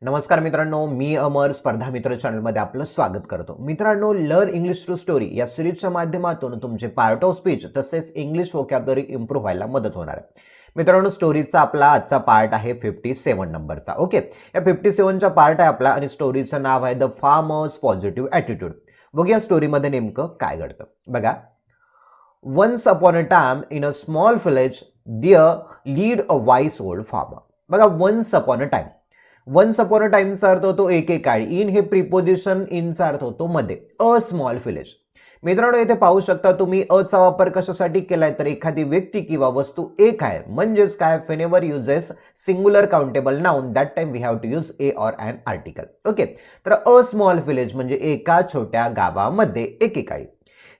नमस्कार मित्रांनो, मी अमर स्पर्धा मित्र चॅनलमध्ये आपलं स्वागत करतो. मित्रांनो, लर्न इंग्लिश थ्रू स्टोरी या सिरीजच्या माध्यमातून तुमचे पार्ट ऑफ स्पीच तसेच इंग्लिश व्होकॅब्युलरी इम्प्रूव्ह व्हायला मदत होणार आहे. मित्रांनो, स्टोरीचा आपला आजचा पार्ट आहे 57 नंबरचा. ओके, या 57चा पार्ट आहे आपला आणि स्टोरीचं नाव आहे द फार्मर्स पॉझिटिव्ह ॲटिट्यूड. बघूया स्टोरीमध्ये नेमकं काय घडतं. बघा, once upon a time in a small village there lived a wise old farmer. बघा, once upon a time, once upon a टाइमचा अर्थ होतो एकेकाळी. इन हे प्रिपोजिशन इनचा अर्थ होतो मध्ये. अ स्मॉल विलेज. मित्रांनो, इथे पाहू शकता तुम्ही अचा वापर कशासाठी केलाय तर एखादी व्यक्ती किंवा वस्तू एक आहे म्हणजेच काय, whenever uses singular countable noun that time we have to use a or an article. Okay, तर अ स्मॉल विलेज म्हणजे एका छोट्या गावामध्ये एकेकाळी.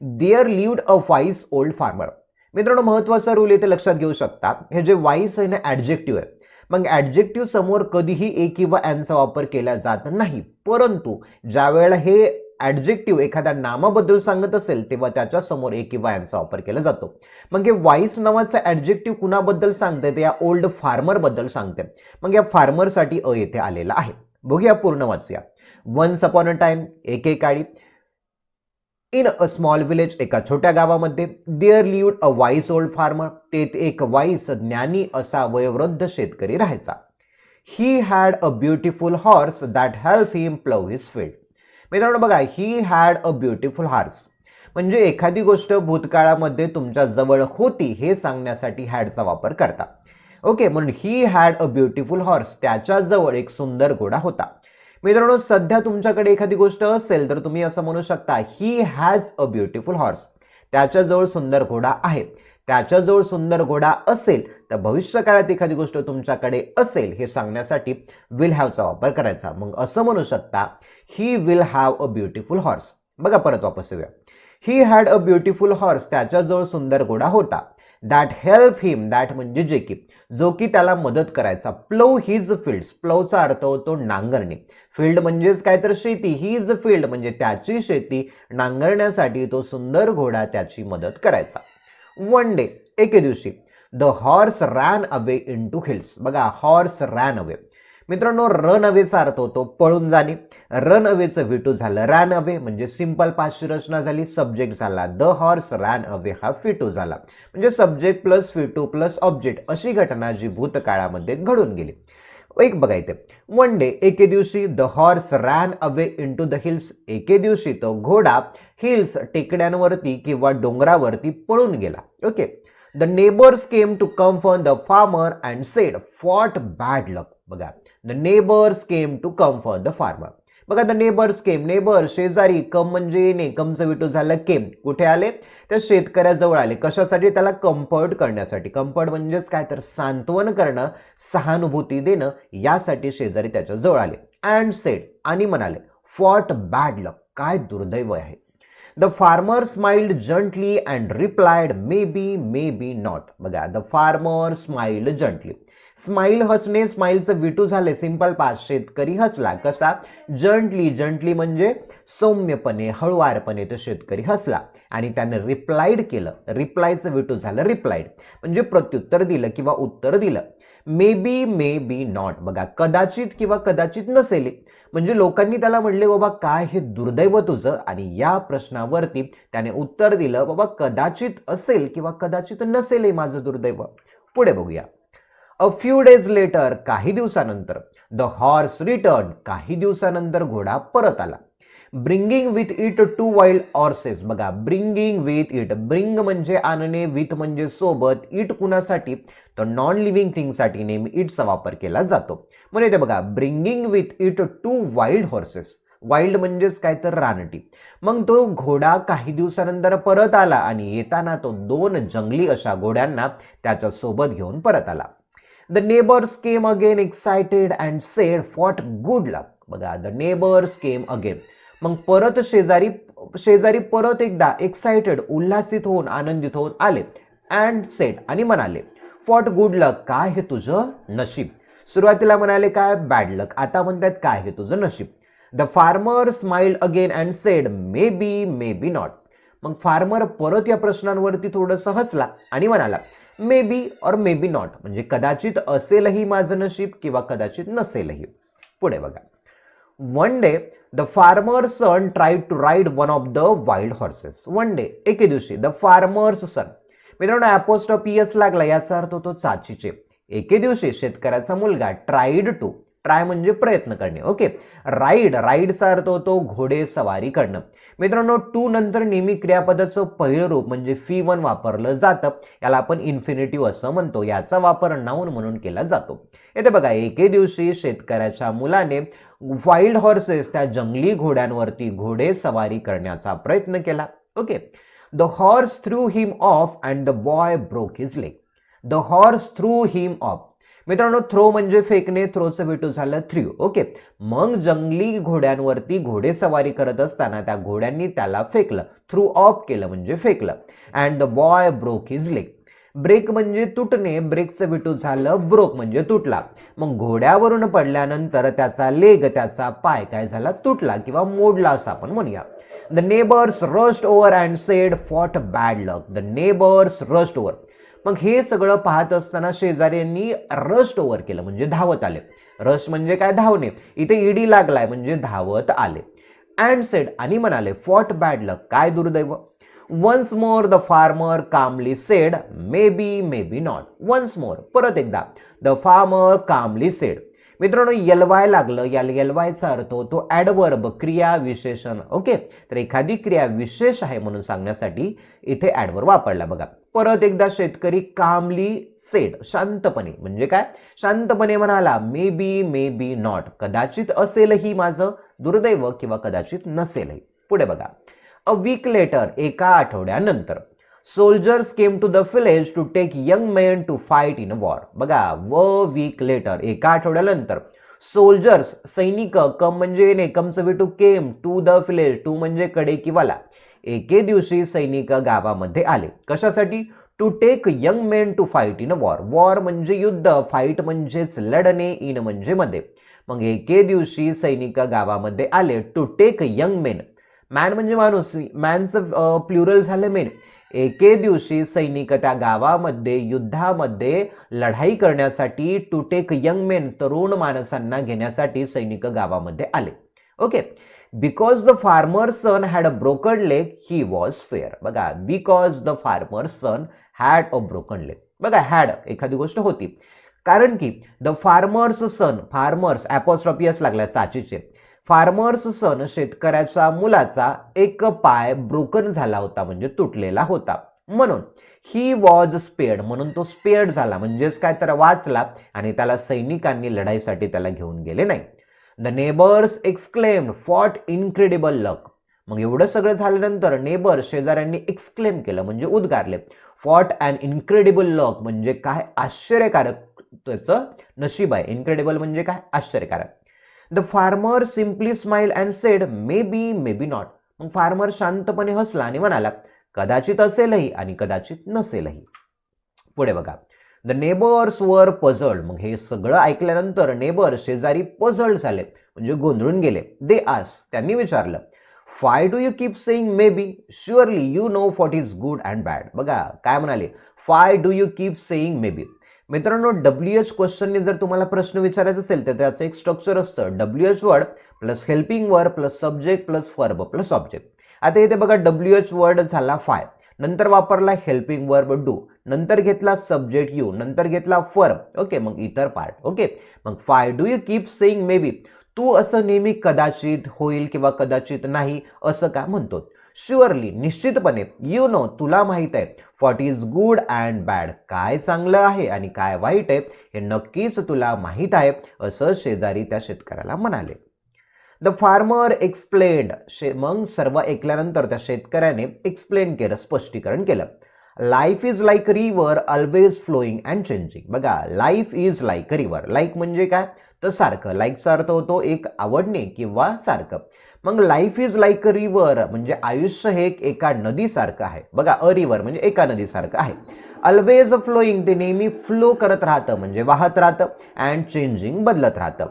There lived a wise old farmer. मित्रांनो, महत्वाचा रूल इथे लक्षात घेऊ शकता. हे जे वाईस आहे ना, ॲडजेक्टिव्ह आहे. मग ॲडजेक्टिव्ह समोर कधीही ए किंवा एनचा वापर केला जात नाही, परंतु ज्या वेळेला हे ॲडजेक्टिव्ह एखाद्या नामाबद्दल सांगत असेल तेव्हा त्याच्या समोर ए किंवा एनचा वापर केला जातो. मग हे वाईस नावाचं ॲडजेक्टिव्ह कुणाबद्दल सांगते ते या ओल्ड फार्मर बद्दल सांगते. मग या फार्मरसाठी अ येथे आलेला आहे. बघूया, पूर्ण वाचूया. वन्स अपॉन अ टाइम एकेकाळी, इन अ स्मॉल विलेज एका छोट्या गावामध्ये, there lived a wise old farmer. तेथे एक वाईस ज्ञानी असा वयोवृद्ध शेतकरी राहायचा. He had a beautiful horse that help him plough his field. मित्रांनो बघा, he had a beautiful horse म्हणजे एखादी गोष्ट भूतकाळामध्ये तुमच्या जवळ होती हे सांगण्यासाठी हॅडचा वापर करता. ओके, म्हणून ही हॅड अ ब्युटिफुल हॉर्स, त्याच्या जवळ एक सुंदर घोडा होता. मित्रांनो, सध्या तुमच्याकडे एखादी गोष्ट असेल तर तुम्ही असं म्हणू शकता, he has a beautiful horse. त्याच्याजवळ सुंदर घोडा आहे. त्याच्याजवळ सुंदर घोडा असेल तर भविष्यकाळात एखादी गोष्ट तुमच्याकडे असेल हे सांगण्यासाठी विल हॅवचा वापर करायचा. मग असं म्हणू शकता, he will have a beautiful horse. बघा, परत वापस येऊया. ही हॅड अ ब्युटिफुल हॉर्स, त्याच्याजवळ सुंदर घोडा होता. दॅट हेल्प हिम, दॅट म्हणजे जे की, जो की त्याला मदत करायचा. प्लव हिज फील्ड्स, प्लवचा अर्थ होतो नांगरणे. फील्ड म्हणजेच काय तर शेती. हिज फील्ड म्हणजे त्याची शेती नांगरण्यासाठी तो सुंदर घोडा त्याची मदत करायचा. वन डे, एके दिवशी, the horse ran away into hills. बघा, हॉर्स रॅन अवे. मित्रांनो, रन अवेचा अर्थ होतो पळून जाणे. रन अवेचं व्ही2 झालं रॅन अवे म्हणजे सिंपल पाचची रचना झाली. सब्जेक्ट झाला द हॉर्स रॅन अवे, हा व्ही2 झाला म्हणजे सब्जेक्ट प्लस व्ही2 प्लस ऑब्जेक्ट अशी घटना जी भूतकाळामध्ये घडून गेली. एक बघा इथे, वन डे एके दिवशी, the horse ran away into the hills. एके दिवशी तो घोडा हिल्स टेकड्यांवरती किंवा डोंगरावरती पळून गेला. Okay, the neighbours came to comfort the farmer and said what bad luck. बघा, the neighbours came to comfort the farmer. बघा, द नेबर्स केम, नेबर शेजारी, कम म्हणजे येणे, कमचं विटू झालं केम. कुठे आले? त्या शेतकऱ्याजवळ आले. कशासाठी? त्याला कम्फर्ट करण्यासाठी. कम्फर्ट म्हणजेच काय तर सांत्वन करणं, सहानुभूती देणं, यासाठी शेजारी त्याच्या जवळ आले. अँड सेड, आणि म्हणाले, व्हॉट बॅड लक, काय दुर्दैव आहे. The farmer smiled gently and replied maybe not. बघा, the farmer smiled gently. Smile हसणे, स्माइलचं विटू झाले सिंपल पास्ट. शेतकरी हसला. कसा? जंटली. जंटली म्हणजे सौम्यपणे, हळुवारपणे तो शेतकरी हसला. आणि त्याने रिप्लाइड केलं. रिप्लायचं विटू झालं रिप्लाइड म्हणजे प्रत्युत्तर दिलं किंवा उत्तर दिलं. May be not. बघा, कदाचित किंवा कदाचित नसेल म्हणजे लोकांनी त्याला म्हणले, बाबा काय हे दुर्दैव तुझं, आणि या प्रश्नावरती त्याने उत्तर दिलं, बाबा कदाचित असेल किंवा कदाचित नसेल माझं दुर्दैव. पुढे बघूया. अ फ्यू डेज लेटर, काही दिवसानंतर, द हॉर्स रिटर्न, काही दिवसानंतर घोडा परत आला. Bringing with it two wild horses. बघा, ब्रिंगिंग विथ इट, ब्रिंग म्हणजे आणणे, विथ म्हणजे सोबत, इट कुणासाठी तर नॉन लिव्हिंग थिंगसाठी नेहमी इटचा वापर केला जातो. म्हणून इथे बघा, bringing with it two wild horses. Wild म्हणजेच काय तर रानटी. मग तो घोडा काही दिवसानंतर परत आला आणि येताना तो 2 जंगली अशा घोड्यांना त्याच्या सोबत घेऊन परत आला. The neighbours came again excited and said what good luck. बघा, द नेबर्स केम अगेन, मग परत शेजारी परत एकदा एक्साइटेड, उल्हासित होऊन, आनंदित होऊन आले. अँड सेड, आणि म्हणाले, व्हॉट गुड लक, काय हे तुझं नशीब. सुरुवातीला म्हणाले काय? बॅड लक. आता म्हणतात काय हे तुझं नशीब. The farmer smiled again and sed maybe not. मग फार्मर परत या प्रश्नांवरती थोडंसं हसला आणि म्हणाला, मे बी नॉट म्हणजे कदाचित असेलही माझं नशीब किंवा कदाचित नसेलही. पुढे बघा. One day the farmer's son tried to ride one of the wild horses. One day, एके दिवशी, द फार्मर्स सन, मित्रांनो अपोस्ट्रॉफी एस लागला, याचा अर्थ होतो चाचीचे. एके दिवशी शेतकऱ्याचा मुलगा ट्राईड टू, ट्राय म्हणजे प्रयत्न करणे, ओके. राईड, राईडचा अर्थ होतो घोडे सवारी करणं. मित्रांनो टू नंतर नेहमी क्रियापदाचं पहिलं रूप म्हणजे फी1 वापरलं जातं. याला आपण इन्फिनिटिव्ह असं म्हणतो. याचा वापर नाऊन म्हणून केला जातो. येथे बघा, एके दिवशी शेतकऱ्याच्या मुलाने वाईल्ड हॉर्सेस, त्या जंगली घोड्यांवरती घोडे सवारी करण्याचा प्रयत्न केला, okay. The horse through him of and the boy broke his leg. The horse through him of, मित्रांनो थ्रो म्हणजे फेकणे, थ्रोचं भेटू झालं थ्रू, ओके. मग जंगली घोड्यांवरती घोडेसवारी करत असताना त्या घोड्यांनी त्याला फेकलं, थ्रू ऑफ केलं म्हणजे फेकलं. And the boy broke his leg. Break म्हणजे तुटणे, ब्रेकचं भेटू झालं ब्रोक म्हणजे तुटला. मग घोड्यावरून पडल्यानंतर त्याचा लेग, त्याचा पाय काय झाला, तुटला किंवा मोडला असं आपण म्हणूया. The neighbours rushed over and sed fought bad luck. The neighbours rushed over. मग हे सगळं पाहत असताना शेजाऱ्यांनी रश्ड ओव्हर केलं म्हणजे धावत आले. रश म्हणजे काय, धावणे. इथे ईडी लागलाय म्हणजे धावत आले. अँड सेड, आणि म्हणाले, फॉट बॅड लक, काय दुर्दैव. Once more the farmer calmly said, maybe not. Once more, परत एकदा, द फार्मर कामली सेड. मित्रांनो यलवाय लागलं, याला यलवायचा अर्थ होतो ॲडवर्ब, क्रिया विशेषण, ओके. तर एखादी क्रिया विशेष आहे म्हणून सांगण्यासाठी इथे ॲडवर्ब वापरला बघा. परत एकदा शेतकरी कामली सेड, शांतपणे म्हणजे काय, शांतपणे म्हणाला, मे बी नॉट, कदाचित असेलही माझं दुर्दैव किंवा कदाचित नसेलही. पुढे बघा. अ वीक लेटर, एका आठवड्यानंतर, soldiers came to the village to take young men to fight in war. बघा, वीक लेटर, एका आठवड्यानंतर, सोल्जर्स सैनिक, कम म्हणजे येणे, कमचं भेटू came, to the village, to म्हणजे कडे किंवाला. एके दिवशी सैनिक गावामध्ये आले, कशासाठी, to take young men to fight in war. War म्हणजे युद्ध, फाईट म्हणजेच लढणे, इन म्हणजे मध्ये. मग एके दिवशी सैनिक गावामध्ये आले, to take young men, man म्हणजे माणूस, मॅनचं प्लुरल झालं मेन. एके दिवशी सैनिक त्या गावामध्ये युद्धामध्ये लढाई करण्यासाठी, टू टेक यंग मेन, तरुण माणसांना घेण्यासाठी सैनिक गावामध्ये आले, okay. Because the farmer son had a broken leg he was fair. बघा, because the farmer son had a broken leg. बघा, हॅड एखादी गोष्ट होती, कारण की the farmer's son, farmer's apostrophe S लागला चाचीचे, फार्मर्स सन शेतकऱ्याच्या मुलाचा एक पाय ब्रोकन झाला होता म्हणजे तुटलेला होता, म्हणून ही वॉज स्पेअर्ड, म्हणून तो स्पेअर्ड झाला म्हणजेच काय तर वाचला आणि त्याला सैनिकांनी लढाईसाठी त्याला घेऊन गेले नाही. The neighbours exclaimed what incredible luck. मग एवढं सगळं झाल्यानंतर नेबर शेजाऱ्यांनी एक्सक्लेम केलं म्हणजे उद्गारले, फॉट अँड इनक्रेडिबल लक म्हणजे काय, आश्चर्यकारक त्याचं नशीब आहे. इनक्रेडिबल म्हणजे काय, आश्चर्यकारक. The farmer simply smiled and sed maybe not. मग फार्मर शांतपणे हसला आणि म्हणाला, कदाचित असेलही आणि कदाचित नसेलही. पुढे बघा. द नेबर्स वर पझल्ड. मग हे सगळं ऐकल्यानंतर नेबर शेजारी पझल्ड झाले म्हणजे गोंधळून गेले. दे आस्क्ड, त्यांनी विचारलं, why do you keep saying maybe, surely you know what is good and bad. बघा काय म्हणाले, why do you keep saying maybe. मित्रांनो WH क्वेश्चनने जर तुम्हाला प्रश्न विचारायचा असेल तर त्याचं एक स्ट्रक्चर असतं, WH word plus helping word plus subject plus verb plus object. आता इथे बघा WH वर्ड झाला फाय, नंतर वापरला हेल्पिंग वर्ब डू, नंतर घेतला सब्जेक्ट यू, नंतर घेतला वर्ब, ओके. मग इतर पार्ट, ओके. मग why do you keep saying maybe, तू असं नेहमी कदाचित, होईल किंवा कदाचित नाही असं का म्हणतो. शुअरली, निश्चितपणे, यू नो, तुला माहित आहे, what is good and bad, काय चांगलं आहे आणि काय वाईट आहे हे नक्कीच तुला माहित आहे असं शेजारी त्या शेतकऱ्याला म्हणाले. The farmer explained. मग सर्व ऐकल्यानंतर त्या शेतकऱ्याने एक्सप्लेन केलं, स्पष्टीकरण केलं. Life is like a river always flowing and changing. बघा, life is like a river, like म्हणजे काय तर सारखं, लाईकचा अर्थ होतो एक आवडणे किंवा सारखं. मग life is like a river म्हणजे आयुष्य हे एका नदीसारखं आहे. बघा, अ रिव्हर म्हणजे एका नदीसारखं आहे. ऑलवेज फ्लोईंग, ते नेहमी फ्लो करत राहतं म्हणजे वाहत राहतं. अँड चेंजिंग, बदलत राहतं.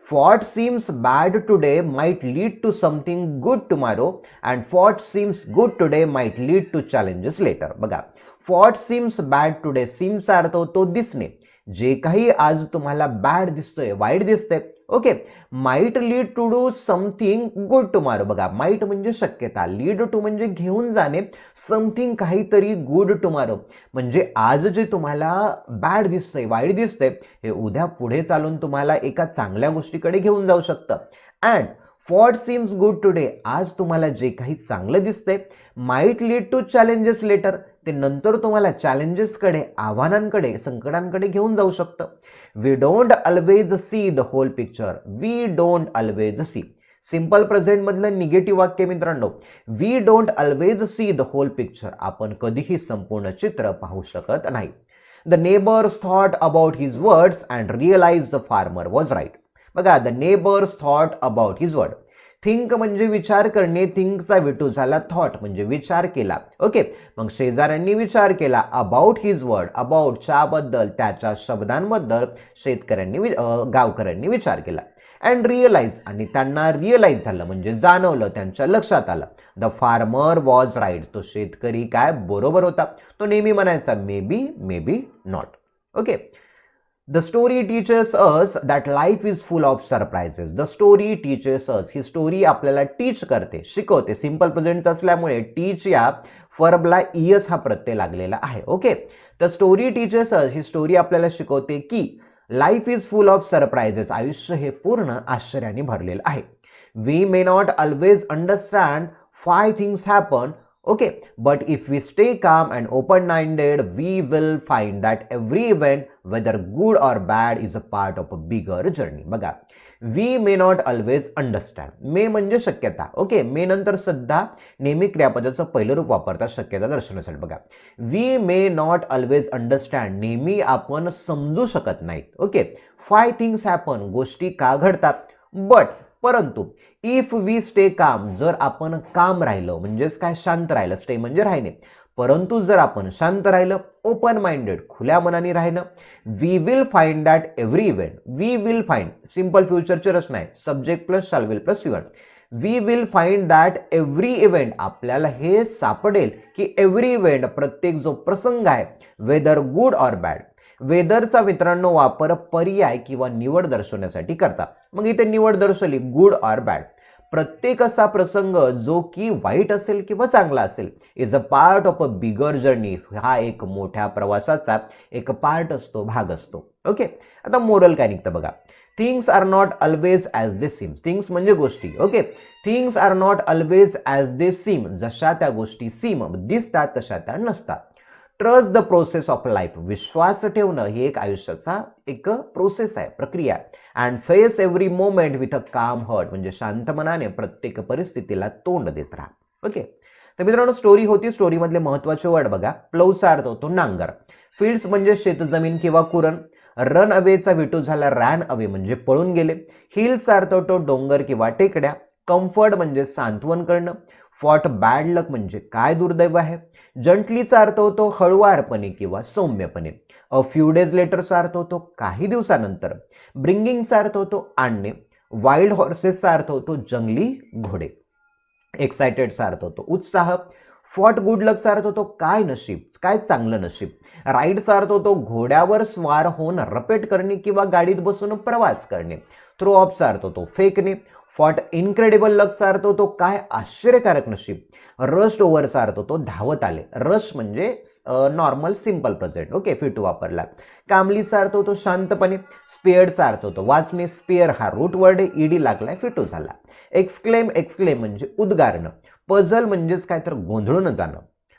What seems bad today might lead to something good tomorrow and what seems good today might lead to challenges later. बघा, what seems bad today, seems चा अर्थ होतो दिसणे. जे काही आज तुम्हाला बॅड दिसतोय, वाईट दिसतंय, okay, might lead to do something good tomorrow. बघा, माईट म्हणजे शक्यता, लीड टू म्हणजे घेऊन जाणे, समथिंग काहीतरी गुड टुमारो म्हणजे आज जे तुम्हाला बॅड दिसतंय, वाईट दिसतंय, हे उद्या पुढे चालून तुम्हाला एका चांगल्या गोष्टीकडे घेऊन जाऊ शकतं. And what seems good today, आज तुम्हाला जे काही चांगलं दिसतंय, might lead to challenges later, ते नंतर तुम्हाला चॅलेंजेसकडे, आव्हानांकडे, संकटांकडे घेऊन जाऊ शकतं. We don't always see the whole picture. We don't always see. Simple present मधलं निगेटिव्ह वाक्य मित्रांनो, we don't always see the whole picture. आपण कधीही संपूर्ण चित्र पाहू शकत नाही. The neighbours thought about his words and realize the farmer was right. बघा, the neighbours thought about his word. Think म्हणजे विचार करणे, थिंकचा विटू झाला थॉट म्हणजे विचार केला. ओके, मग शेजाऱ्यांनी विचार केला अबाउट हिज वर्ड, अबाउटच्या बद्दल, त्याच्या शब्दांबद्दल शेतकऱ्यांनी गावकऱ्यांनी विचार केला. अँड रिअलाइज, आणि त्यांना रिअलाइज झालं म्हणजे जाणवलं, त्यांच्या लक्षात आलं. द फार्मर वॉज राईट, तो शेतकरी काय बरोबर होता. तो नेहमी म्हणायचा may be, may be not. Okay, The story teaches us that life is full of surprises. The story teaches us. He story आपल्याला टीच करते, शिकवते. सिंपल प्रेझेंट असल्यामुळे टीच या फर्बला ईएस हा प्रत्यय लागलेला आहे. Okay, the story teaches us, ही स्टोरी आपल्याला शिकवते की life is full of surprises. आयुष्य हे पूर्ण आश्चर्याने भरलेलं आहे. We may not always understand why things happen. Okay, but if we stay calm and open-minded, we will find that every event, whether good or bad, is a part of a bigger journey. बघा, we may not always understand. मे म्हणजे शक्यता. Okay, मे नंतर सुद्धा नेहमी क्रियापदाचं पहिलं रूप वापरतात शक्यता दर्शवण्यासाठी. बघा, we may not always understand, नेहमी आपण समजू शकत नाहीत. ओके, why things happen, गोष्टी का घडतात. बट परंतु इफ वी स्टे काम, जर आपण काम राहिलं म्हणजेच काय, शांत राहिलं. स्टे म्हणजे राहणे. परंतु जर आपण शांत राहिलं, ओपन माइंडेड, खुल्या मनाने राहिलं, we will find that every event. We will find, simple फ्युचरची रचना आहे, subject plus shall will plus event. We will find that every event, आपल्याला हे सापडेल की एव्हरी इव्हेंट, प्रत्येक जो प्रसंग आहे, वेदर गुड ऑर बॅड. वेदरचा मित्रांनो वापर पर्याय किंवा निवड दर्शवण्यासाठी करतात. मग इथे निवड दर्शवली गुड ऑर बॅड. प्रत्येक असा प्रसंग जो की वाईट असेल किंवा चांगला असेल, is a part of a bigger journey. हा एक मोठ्या प्रवासाचा एक पार्ट असतो, भाग असतो. ओके, आता मोरल काय निघतं बघा. Things are not always as they seem. Things म्हणजे गोष्टी. Okay, things are not always as they seem. जशा त्या गोष्टी सीम दिसतात तशा त्या नसतात. Trust the process of life. विश्वास ठेवणं ही एक आयुष्याचा एक प्रोसेस आहे, प्रक्रिया आहे. And face every moment with a calm heart, म्हणजे शांत मनाने प्रत्येक परिस्थितीला तोंड देत राहा. ओके, तर मित्रांनो स्टोरी होती. स्टोरीमधले महत्वाचे वर्ड बघा. प्लवचा अर्थ होतो नांगर. फील्ड्स म्हणजे शेतजमीन किंवा कुरण. रन अवेचा विटू झाला रॅन अवे म्हणजे पळून गेले. हिल्सचा अर्थ होतो डोंगर किंवा टेकड्या. कम्फर्ट म्हणजे सांत्वन करणं. फॉट बॅड लक म्हणजे काय दुर्दैव आहे. जंटलीचा अर्थ होतो हळुवारपणे किंवा सौम्यपणे. अ फ्यू डेज लेटरचा अर्थ होतो काही दिवसानंतर. ब्रिंगिंगचा अर्थ होतो आणणे. वाईल्ड हॉर्सेसचा अर्थ होतो जंगली घोडे. एक्सायटेडचा अर्थ होतो उत्साह. फॉट गुड लकचा अर्थ होतो काय नशीब, काय चांगलं नशीब. राईडचा अर्थ होतो घोड्यावर स्वार होऊन रपेट करणे किंवा गाडीत बसून प्रवास करणे. थ्रो ऑफचा अर्थ होतो फेकणे. फॉट इनक्रेडिबल लकचा अर्थ होतो काय आश्चर्यकारक नशीब. रस्ट ओव्हरचा अर्थ होतो धावत आले. रश म्हणजे normal simple present. Okay, foetus वापरला. कामलीचा अर्थ होतो शांतपणे. स्पेअरचा अर्थ होतो वाचणे. स्पेअर हा रूट वर्ड आहे, ईडी लागलाय, फिटू झाला. एक्सक्लेम, एक्सक्लेम म्हणजे उद्गारणं. पझल म्हणजेच काय तर गोंधळून जाणं.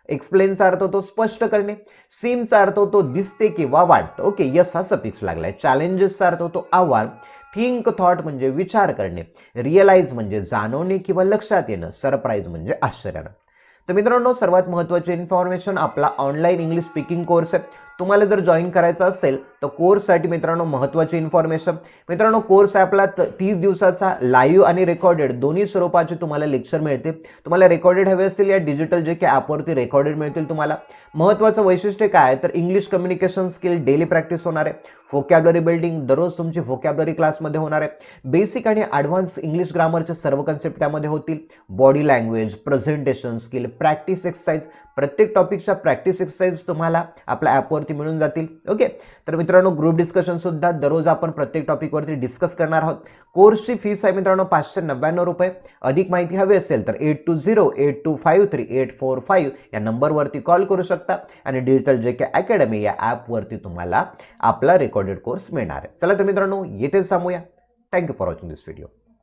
एक्सप्लेनचा अर्थ होतो स्पष्ट करणे. सीमचा अर्थ होतो दिसते किंवा वाटतं. ओके, यस हा सफिक्स लागलाय. चॅलेंजेसचा अर्थ होतो आव्हान. थिंक, थॉट म्हणजे विचार करणे. रिअलाइज म्हणजे जाणवणे किंवा लक्षात येणं. सरप्राईज म्हणजे आश्चर्यानं. तर मित्रांनो सर्वात महत्त्वाची इन्फॉर्मेशन, आपला ऑनलाईन इंग्लिश स्पीकिंग कोर्स आहे. तुम्हाला जर जॉईन करायचं असेल तर कोर्ससाठी मित्रांनो महत्त्वाची इन्फॉर्मेशन. मित्रांनो कोर्स आपला 30 दिवसाचा लाईव्ह आणि रेकॉर्डेड दोन्ही स्वरूपाचे तुम्हाला लेक्चर मिळते. तुम्हाला रेकॉर्डेड हवे असतील या डिजिटल जे काही ॲपवरती रेकॉर्डेड मिळतील तुम्हाला. महत्त्वाचं वैशिष्ट्य काय तर English communication skill daily practice होणार आहे. व्होकॅब्युलरी बिल्डिंग दररोज तुमची व्होकॅब्युलरी क्लासमध्ये होणार आहे. बेसिक आणि ॲडव्हान्स इंग्लिश ग्रामरचे सर्व कन्सेप्ट त्यामध्ये होतील. Body language, presentation skill, practice exercise, प्रत्येक टॉपिकच्या प्रॅक्टिस एक्सरसाइज तुम्हाला आपल्या ॲपवरती मिळून जातील. ओके, तर मित्रांनो ग्रुप डिस्कशन सुद्धा दररोज आपण प्रत्येक टॉपिकवरती डिस्कस करणार आहोत. कोर्सची फीस आहे मित्रांनो 599 रुपये. अधिक माहिती हवी असेल तर 8208253845 या नंबरवरती कॉल करू शकता आणि डिजिटल JK अकॅडमी या ॲपवरती तुम्हाला आपला रेकॉर्डेड कोर्स मिळणार आहे. चला तर मित्रांनो येथेच थांबूया. Thank you for watching this video.